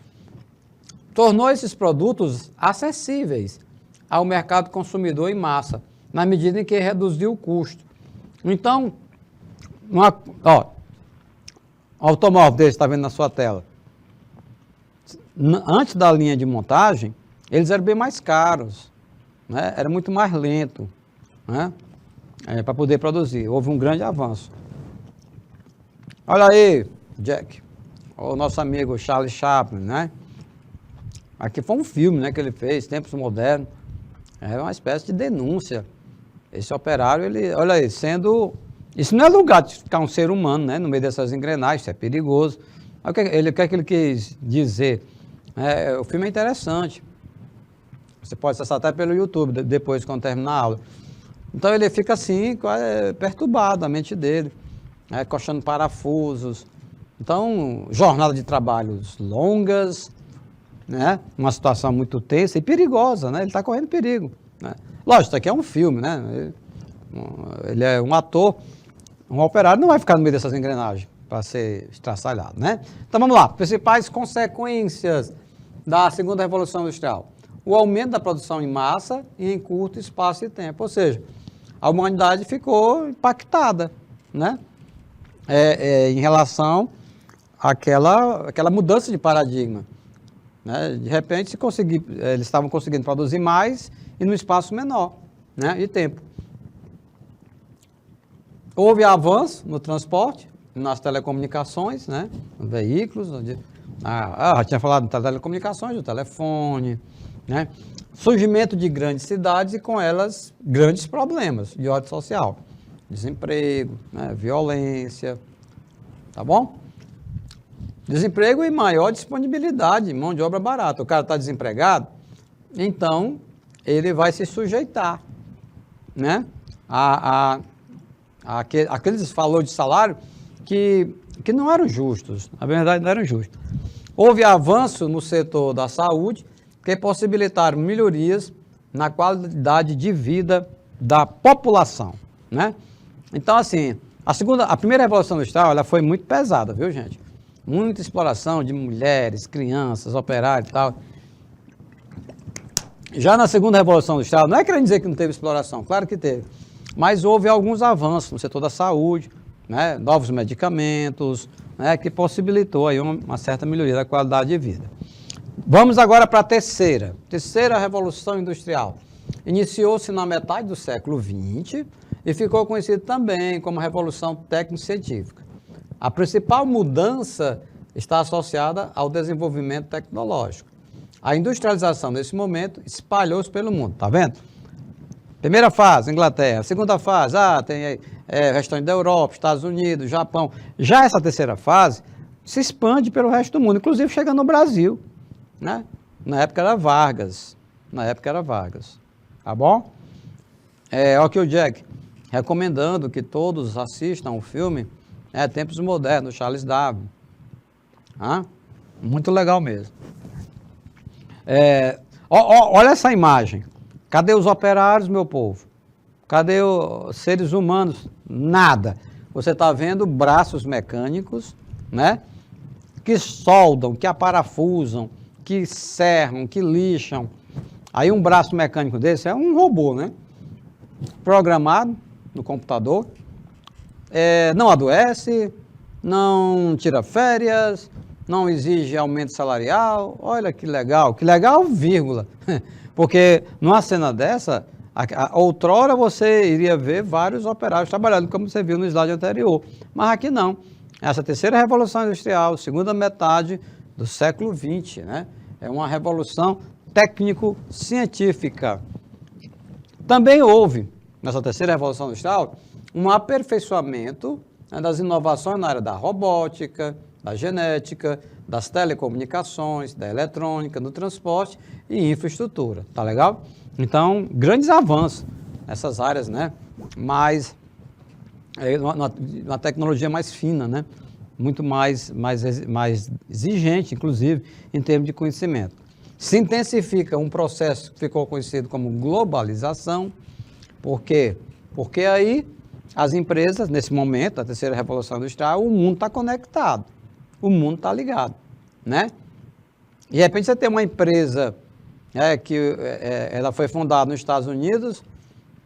Tornou esses produtos acessíveis ao mercado consumidor em massa, na medida em que reduziu o custo. Então, o automóvel desse, está vendo na sua tela, antes da linha de montagem, eles eram bem mais caros, né? Era muito mais lento, né? Para poder produzir. Houve um grande avanço. Olha aí, Jack, o nosso amigo Charlie Chaplin, né? Aqui foi um filme, né, que ele fez, Tempos Modernos. É uma espécie de denúncia. Esse operário, ele, olha aí, sendo... Isso não é lugar de ficar um ser humano, né, no meio dessas engrenagens, isso é perigoso. O que é que ele quis dizer? O filme é interessante. Você pode acessar até pelo YouTube, depois, quando terminar a aula. Então, ele fica assim, perturbado, a mente dele, coxando parafusos. Então, jornada de trabalhos longas, né? Uma situação muito tensa e perigosa, né? Ele está correndo perigo, né? Lógico, isso aqui é um filme, né? Ele é um ator, um operário não vai ficar no meio dessas engrenagens para ser estraçalhado, né? Então vamos lá, principais consequências da segunda revolução industrial: o aumento da produção em massa e em curto espaço de tempo, ou seja, a humanidade ficou impactada, né? Em relação àquela mudança de paradigma. De repente, eles estavam conseguindo produzir mais e num espaço menor, né, de tempo. Houve avanço no transporte, nas telecomunicações, né, nos veículos. Já tinha falado das telecomunicações, do telefone, né, surgimento de grandes cidades e com elas grandes problemas de ordem social, desemprego, né, violência, tá bom? Desemprego e maior disponibilidade de mão de obra barata. O cara está desempregado, então ele vai se sujeitar, né, aqueles valores de salário que não eram justos, na verdade não eram justos. Houve avanço no setor da saúde que possibilitaram melhorias na qualidade de vida da população, né? Então, assim, a primeira revolução industrial, ela foi muito pesada, viu, gente? Muita exploração de mulheres, crianças, operários e tal. Já na segunda revolução industrial, não é querendo dizer que não teve exploração, claro que teve, mas houve alguns avanços no setor da saúde, né, novos medicamentos, né, que possibilitou aí uma certa melhoria da qualidade de vida. Vamos agora para a terceira revolução industrial. Iniciou-se na metade do século XX e ficou conhecido também como Revolução Técnico-Científica. A principal mudança está associada ao desenvolvimento tecnológico. A industrialização, nesse momento, espalhou-se pelo mundo, tá vendo? Primeira fase, Inglaterra. Segunda fase, tem aí, o restante da Europa, Estados Unidos, Japão. Já essa terceira fase se expande pelo resto do mundo, inclusive chega no Brasil, né? Na época era Vargas, tá bom? Ok, o Jack, recomendando que todos assistam o filme Tempos Modernos, Charles Darwin. Muito legal mesmo. Olha essa imagem. Cadê os operários, meu povo? Cadê os seres humanos? Nada. Você está vendo braços mecânicos, né? Que soldam, que aparafusam, que serram, que lixam. Aí um braço mecânico desse é um robô, né? Programado no computador. Não adoece, não tira férias, não exige aumento salarial. Olha que legal, vírgula. Porque numa cena dessa, outrora você iria ver vários operários trabalhando, como você viu no slide anterior. Mas aqui não. Essa terceira revolução industrial, segunda metade do século XX, né? É uma revolução técnico-científica. Também houve, nessa terceira revolução industrial, um aperfeiçoamento, né, das inovações na área da robótica, da genética, das telecomunicações, da eletrônica, do transporte e infraestrutura, tá legal? Então, grandes avanços nessas áreas, né? Mais, uma tecnologia mais fina, né? Muito mais exigente, inclusive, em termos de conhecimento. Se intensifica um processo que ficou conhecido como globalização. Por quê? Porque aí as empresas, nesse momento, da terceira revolução industrial, o mundo está conectado, o mundo está ligado, né? E de repente você tem uma empresa ela foi fundada nos Estados Unidos,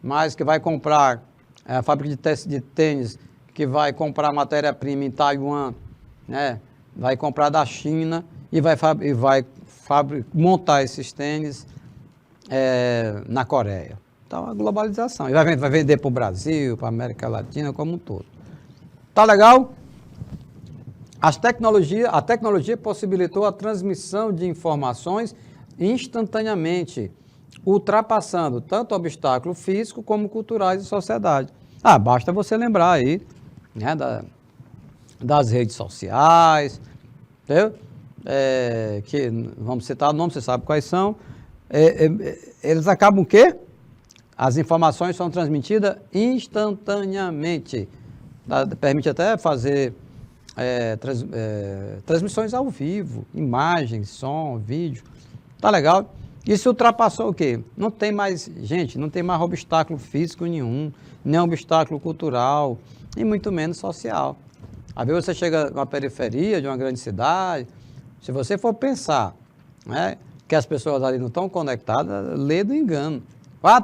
mas que vai comprar a fábrica de tênis, que vai comprar matéria-prima em Taiwan, né? Vai comprar da China e vai montar esses tênis na Coreia. Então, a globalização. E vai vender para o Brasil, para a América Latina, como um todo. Tá legal? A tecnologia possibilitou a transmissão de informações instantaneamente, ultrapassando tanto obstáculo físico como culturais e sociedade. Basta você lembrar aí, né, das redes sociais, entendeu? Que vamos citar nomes, você sabe quais são. Eles acabam o quê? As informações são transmitidas instantaneamente. Permite até fazer transmissões ao vivo, imagens, som, vídeo. Tá legal? Isso ultrapassou o quê? Não tem mais obstáculo físico nenhum, nem obstáculo cultural, e muito menos social. Às vezes você chega na periferia de uma grande cidade, se você for pensar, né, que as pessoas ali não estão conectadas, lê do engano.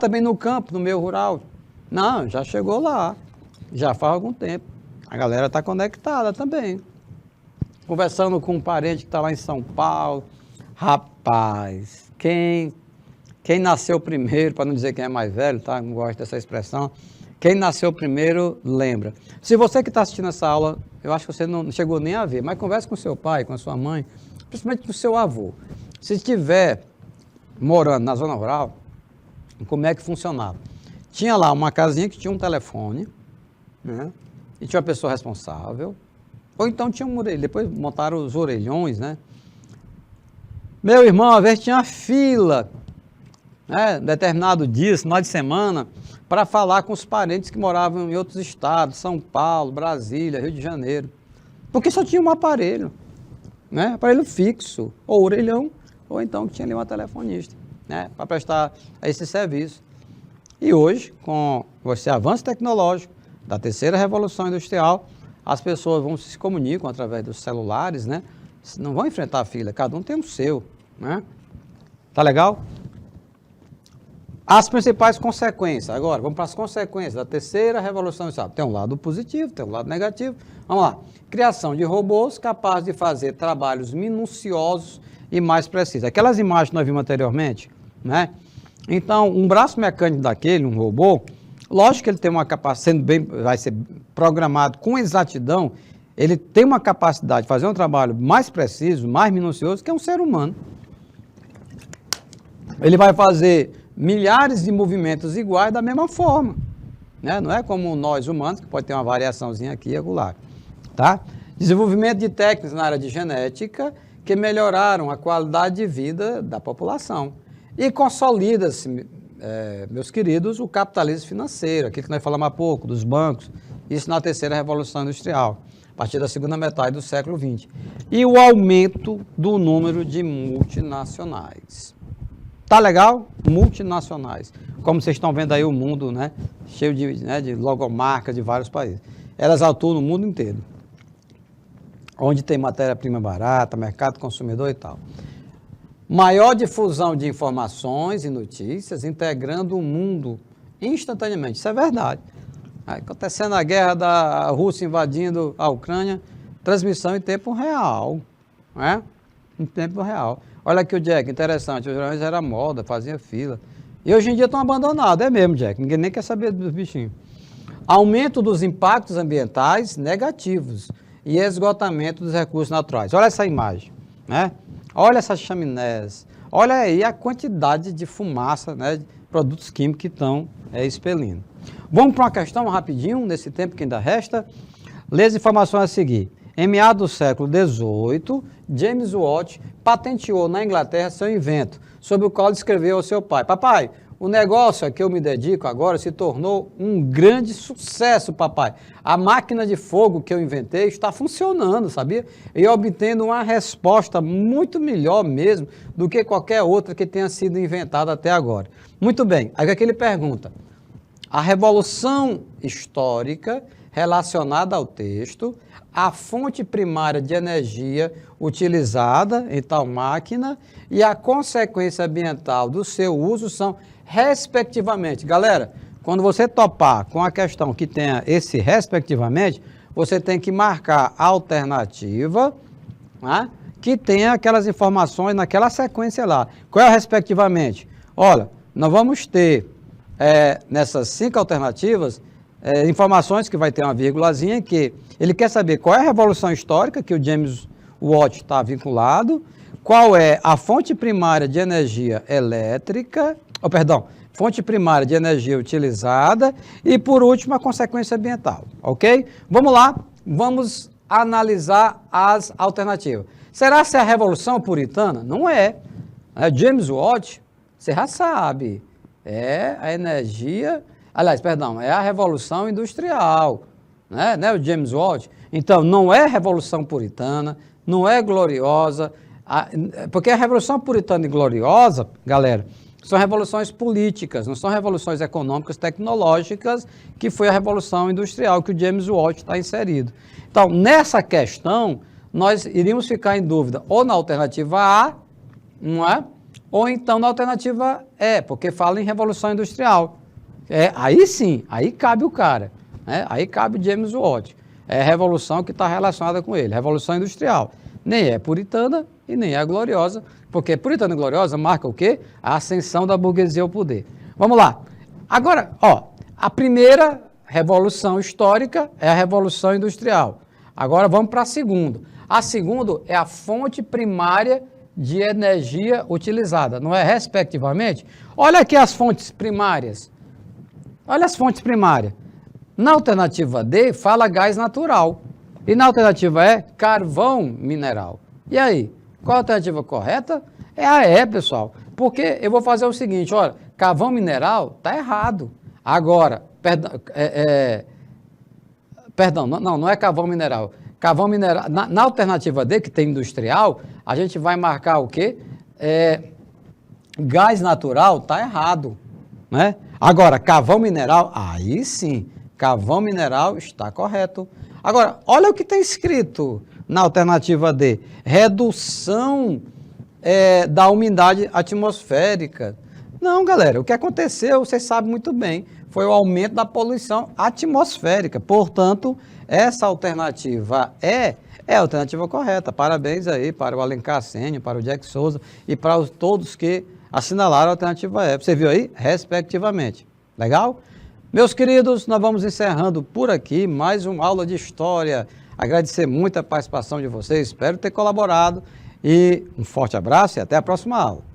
Também no campo, no meio rural. Não, já chegou lá, já faz algum tempo. A galera está conectada também. Conversando com um parente que está lá em São Paulo. Rapaz, quem nasceu primeiro, para não dizer quem é mais velho, tá? Não gosto dessa expressão. Quem nasceu primeiro, lembra. Se você que está assistindo essa aula, eu acho que você não chegou nem a ver, mas converse com seu pai, com a sua mãe, principalmente com o seu avô. Se estiver morando na zona rural, como é que funcionava? Tinha lá uma casinha que tinha um telefone, né? E tinha uma pessoa responsável, ou então tinha um orelhão, depois montaram os orelhões, né? Meu irmão, às vezes tinha fila, né, determinado dia, final de semana, para falar com os parentes que moravam em outros estados, São Paulo, Brasília, Rio de Janeiro, porque só tinha um aparelho, né? Aparelho fixo, ou orelhão, ou então tinha ali uma telefonista, né, para prestar esse serviço. E hoje, com esse avanço tecnológico da terceira revolução industrial, as pessoas se comunicam através dos celulares, né? Não vão enfrentar a fila, cada um tem o seu, né? Tá legal? As principais consequências, agora, vamos para as consequências da terceira revolução industrial. Tem um lado positivo, tem um lado negativo. Vamos lá. Criação de robôs capazes de fazer trabalhos minuciosos e mais precisos. Aquelas imagens que nós vimos anteriormente, né? Então, um braço mecânico daquele, um robô, lógico que ele tem uma capacidade, vai ser programado com exatidão, ele tem uma capacidade de fazer um trabalho mais preciso, mais minucioso, que é um ser humano. Ele vai fazer milhares de movimentos iguais da mesma forma, né? Não é como nós humanos, que pode ter uma variaçãozinha aqui e acolá, tá? Desenvolvimento de técnicas na área de genética que melhoraram a qualidade de vida da população. E consolida-se, meus queridos, o capitalismo financeiro, aquilo que nós falamos há pouco, dos bancos, isso na terceira revolução industrial, a partir da segunda metade do século XX. E o aumento do número de multinacionais. Tá legal? Multinacionais. Como vocês estão vendo aí o mundo, né, cheio de logomarcas de vários países. Elas atuam no mundo inteiro. Onde tem matéria-prima barata, mercado consumidor e tal. Maior difusão de informações e notícias, integrando o mundo instantaneamente. Isso é verdade. Acontecendo a guerra da Rússia invadindo a Ucrânia, transmissão em tempo real, né? Em tempo real. Olha aqui o Jack, interessante, os jornais era moda, fazia fila. E hoje em dia estão abandonados, é mesmo, Jack, ninguém nem quer saber dos bichinhos. Aumento dos impactos ambientais negativos e esgotamento dos recursos naturais. Olha essa imagem, né? Olha essas chaminés, olha aí a quantidade de fumaça, né, de produtos químicos que estão expelindo. Vamos para uma questão rapidinho, nesse tempo que ainda resta. Lê as informações a seguir. Em meados do século XVIII, James Watt patenteou na Inglaterra seu invento, sobre o qual escreveu ao seu pai: papai, o negócio a que eu me dedico agora se tornou um grande sucesso, papai. A máquina de fogo que eu inventei está funcionando, sabia? E obtendo uma resposta muito melhor mesmo do que qualquer outra que tenha sido inventada até agora. Muito bem, aí o que ele pergunta? a revolução histórica relacionada ao texto, a fonte primária de energia utilizada em tal máquina e a consequência ambiental do seu uso são, respectivamente. Galera, quando você topar com a questão que tenha esse respectivamente, você tem que marcar a alternativa, né, que tenha aquelas informações naquela sequência lá. Qual é o respectivamente? Olha, nós vamos ter nessas 5 alternativas informações que vai ter uma vírgulazinha que ele quer saber qual é a revolução histórica que o James Watt está vinculado, qual é a fonte primária de energia elétrica, fonte primária de energia utilizada e, por último, a consequência ambiental, ok? Vamos lá, vamos analisar as alternativas. Será que é a Revolução Puritana? Não é. James Watt, você já sabe, é a energia, é a Revolução Industrial, né? O James Watt. Então, não é Revolução Puritana, não é gloriosa, porque a Revolução Puritana e gloriosa, galera, são revoluções políticas, não são revoluções econômicas, tecnológicas, que foi a Revolução Industrial que o James Watt está inserido. Então, nessa questão, nós iríamos ficar em dúvida ou na alternativa A, não é? Ou então na alternativa E, porque fala em Revolução Industrial. Aí sim, aí cabe o cara, né? Aí cabe o James Watt. É a revolução que está relacionada com ele, Revolução Industrial. Nem é puritana e nem é gloriosa, porque puritana e gloriosa marca o quê? A ascensão da burguesia ao poder. Vamos lá. Agora, a primeira revolução histórica é a Revolução Industrial. Agora vamos para a segunda. A segunda é a fonte primária de energia utilizada, não é respectivamente? Olha aqui as fontes primárias. Olha as fontes primárias. Na alternativa D, fala gás natural. E na alternativa E, carvão mineral. E aí, qual a alternativa correta? É a E, pessoal. Porque eu vou fazer o seguinte, olha, carvão mineral está errado. Agora, não é carvão mineral. Carvão mineral, na alternativa D, que tem industrial, a gente vai marcar o quê? Gás natural está errado, né? Agora, carvão mineral, aí sim, carvão mineral está correto. Agora, olha o que tem escrito na alternativa D, redução da umidade atmosférica. Não, galera, o que aconteceu, vocês sabem muito bem, foi o aumento da poluição atmosférica. Portanto, essa alternativa é a alternativa correta. Parabéns aí para o Alencar Sênior, para o Jack Souza e para todos que assinalaram a alternativa E. Você viu aí? Respectivamente. Legal? Meus queridos, nós vamos encerrando por aqui mais uma aula de História. Agradecer muito a participação de vocês, espero ter colaborado e um forte abraço e até a próxima aula.